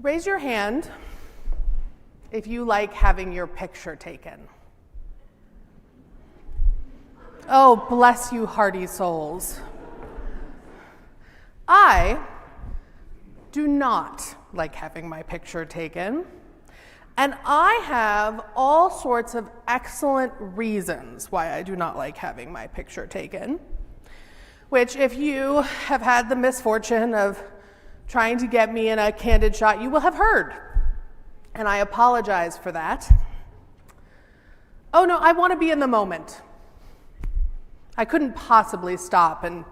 Raise your hand if you like having your picture taken. Oh, bless you, hearty souls. I do not like having my picture taken, and I have all sorts of excellent reasons why I do not like having my picture taken, which if you have had the misfortune of trying to get me in a candid shot, you will have heard, and I apologize for that. Oh no, I want to be in the moment. I couldn't possibly stop and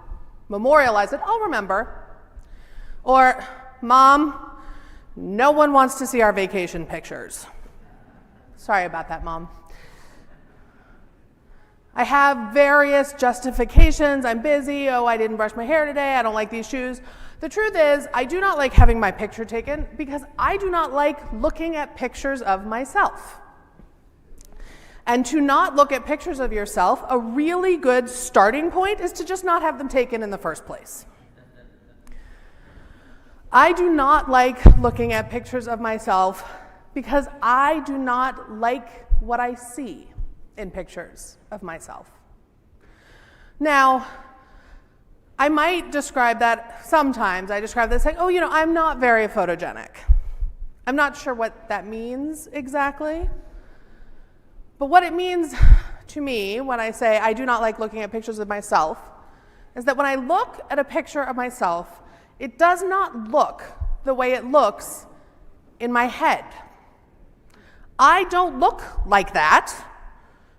memorialize it. I'll remember. Or, Mom, no one wants to see our vacation pictures. Sorry about that, Mom. I have various justifications. I'm busy. Oh, I didn't brush my hair today. I don't like these shoes. The truth is, I do not like having my picture taken because I do not like looking at pictures of myself. And to not look at pictures of yourself, a really good starting point is to just not have them taken in the first place. I do not like looking at pictures of myself because I do not like what I see in pictures of myself. Now, I might describe that, sometimes I describe this like, oh, I'm not very photogenic. I'm not sure what that means exactly. But what it means to me when I say I do not like looking at pictures of myself is that when I look at a picture of myself, it does not look the way it looks in my head. I don't look like that,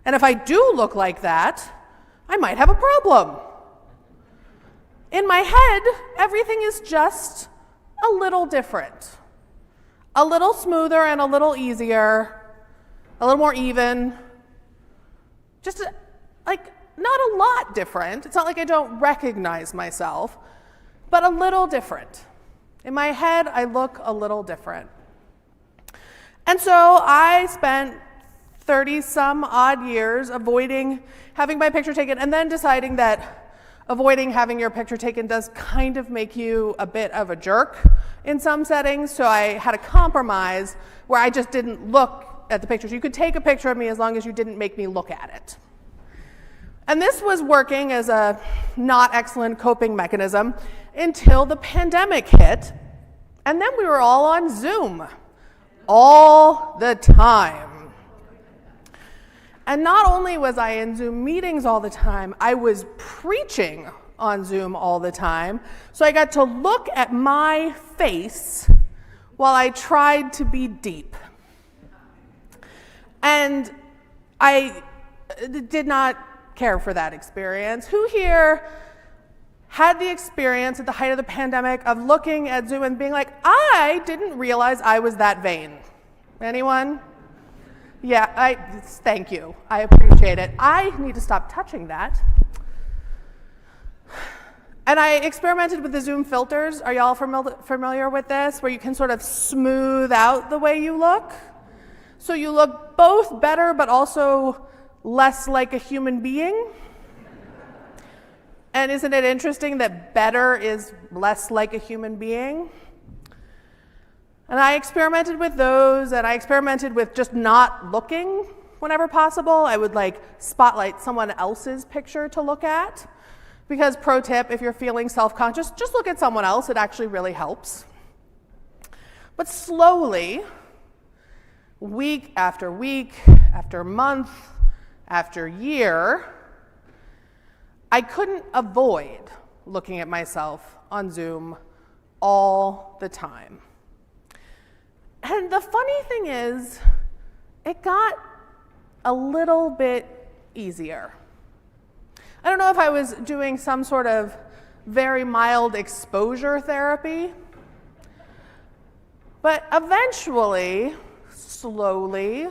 and if I do look like that, I might have a problem. In my head, everything is just a little different. A little smoother and a little easier, a little more even. Just not a lot different. It's not like I don't recognize myself, but a little different. In my head, I look a little different. And so I spent 30-some odd years avoiding having my picture taken and then deciding that avoiding having your picture taken does kind of make you a bit of a jerk in some settings. So I had a compromise where I just didn't look at the pictures. You could take a picture of me as long as you didn't make me look at it. And this was working as a not excellent coping mechanism until the pandemic hit, and then we were all on Zoom all the time. And not only was I in Zoom meetings all the time, I was preaching on Zoom all the time. So I got to look at my face while I tried to be deep. And I did not care for that experience. Who here had the experience at the height of the pandemic of looking at Zoom and being like, I didn't realize I was that vain? Anyone? Yeah, thank you. I appreciate it. I need to stop touching that. And I experimented with the Zoom filters. Are y'all familiar with this? Where you can sort of smooth out the way you look. So you look both better, but also less like a human being. And isn't it interesting that better is less like a human being? And I experimented with those, and I experimented with just not looking whenever possible. I would spotlight someone else's picture to look at. Because pro tip, if you're feeling self-conscious, just look at someone else. It actually really helps. But slowly, week after week, after month, after year, I couldn't avoid looking at myself on Zoom all the time. And the funny thing is, it got a little bit easier. I don't know if I was doing some sort of very mild exposure therapy, but eventually, slowly,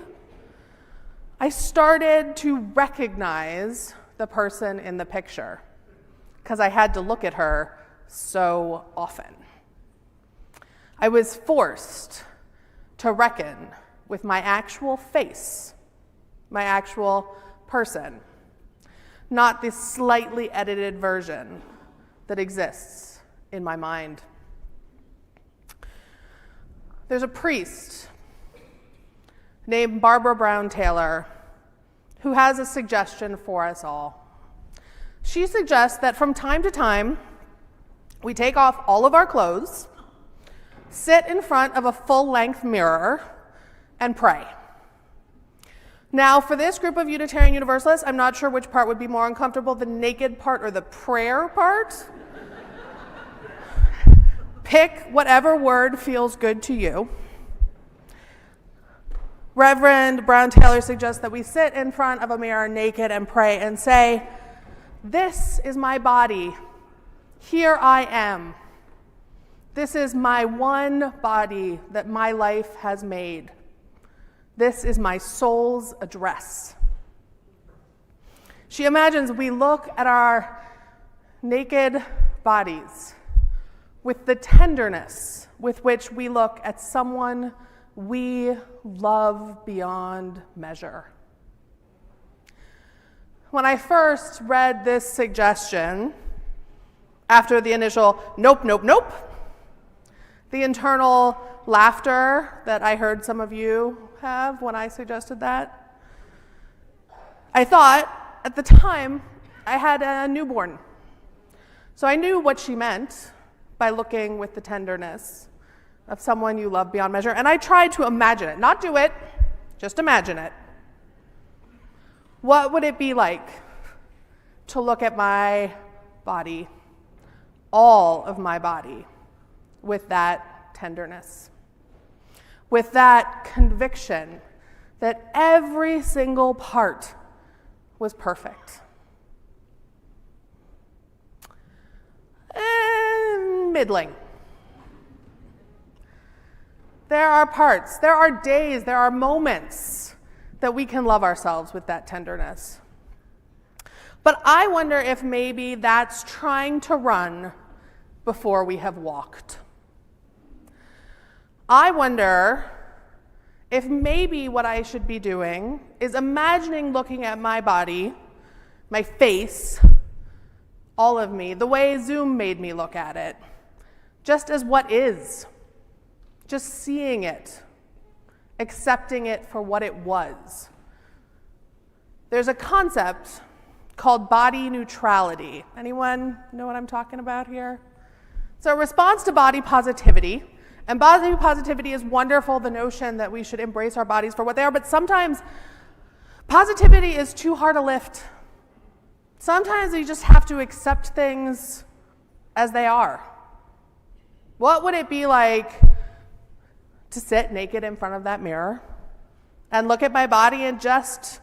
I started to recognize the person in the picture because I had to look at her so often. I was forced to reckon with my actual face, my actual person, not the slightly edited version that exists in my mind. There's a priest named Barbara Brown Taylor who has a suggestion for us all. She suggests that from time to time, we take off all of our clothes, sit in front of a full-length mirror, and pray. Now, for this group of Unitarian Universalists, I'm not sure which part would be more uncomfortable, the naked part or the prayer part. Pick whatever word feels good to you. Reverend Brown Taylor suggests that we sit in front of a mirror naked and pray and say, "This is my body. Here I am. This is my one body that my life has made. This is my soul's address." She imagines we look at our naked bodies with the tenderness with which we look at someone we love beyond measure. When I first read this suggestion, after the initial nope, nope, nope, the internal laughter that I heard some of you have when I suggested that, I thought at the time I had a newborn. So I knew what she meant by looking with the tenderness of someone you love beyond measure, and I tried to imagine it, not do it, just imagine it. What would it be like to look at my body, all of my body, with that tenderness, with that conviction that every single part was perfect? Middling. There are parts, there are days, there are moments that we can love ourselves with that tenderness. But I wonder if maybe that's trying to run before we have walked. I wonder if maybe what I should be doing is imagining looking at my body, my face, all of me, the way Zoom made me look at it, just as what is, just seeing it, accepting it for what it was. There's a concept called body neutrality. Anyone know what I'm talking about here? It's a response to body positivity. And body positivity is wonderful, the notion that we should embrace our bodies for what they are, but sometimes positivity is too hard to lift. Sometimes we just have to accept things as they are. What would it be like to sit naked in front of that mirror and look at my body and just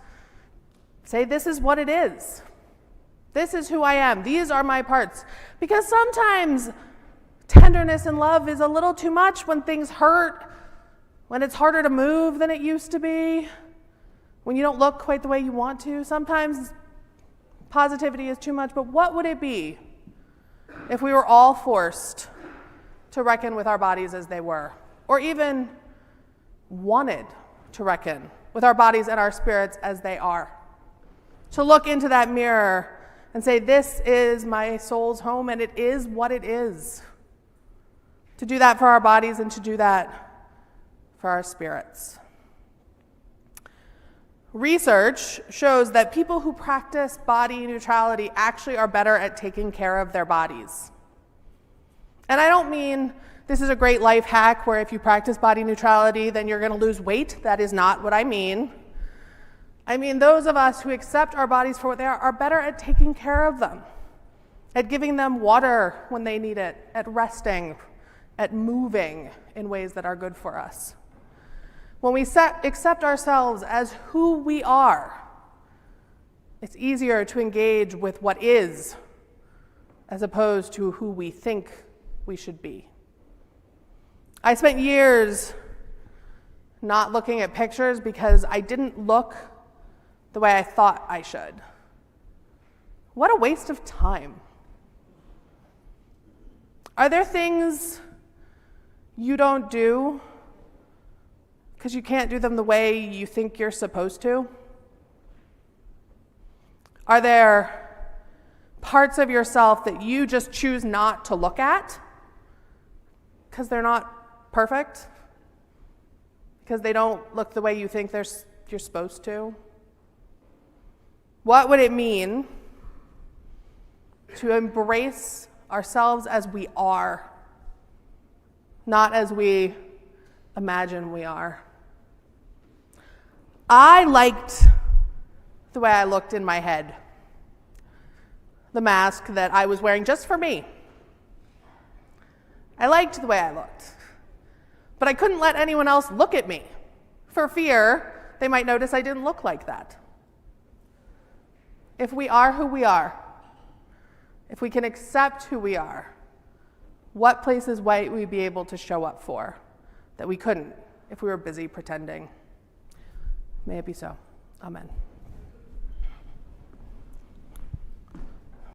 say, this is what it is. This is who I am. These are my parts. Because sometimes tenderness and love is a little too much when things hurt, when it's harder to move than it used to be, when you don't look quite the way you want to. Sometimes positivity is too much, but what would it be if we were all forced to reckon with our bodies as they were, or even wanted to reckon with our bodies and our spirits as they are? To look into that mirror and say, this is my soul's home, and it is what it is. To do that for our bodies and to do that for our spirits. Research shows that people who practice body neutrality actually are better at taking care of their bodies. And I don't mean this is a great life hack where if you practice body neutrality, then you're going to lose weight. That is not what I mean. I mean those of us who accept our bodies for what they are better at taking care of them, at giving them water when they need it, at resting, at moving in ways that are good for us. When we accept ourselves as who we are, it's easier to engage with what is as opposed to who we think we should be. I spent years not looking at pictures because I didn't look the way I thought I should. What a waste of time. Are there things you don't do because you can't do them the way you think you're supposed to? Are there parts of yourself that you just choose not to look at because they're not perfect? because they don't look the way you think you're supposed to? What would it mean to embrace ourselves as we are, not as we imagine we are? I liked the way I looked in my head, the mask that I was wearing just for me. I liked the way I looked, but I couldn't let anyone else look at me for fear they might notice I didn't look like that. If we are who we are, if we can accept who we are, what places might we be able to show up for that we couldn't if we were busy pretending? May it be so. Amen.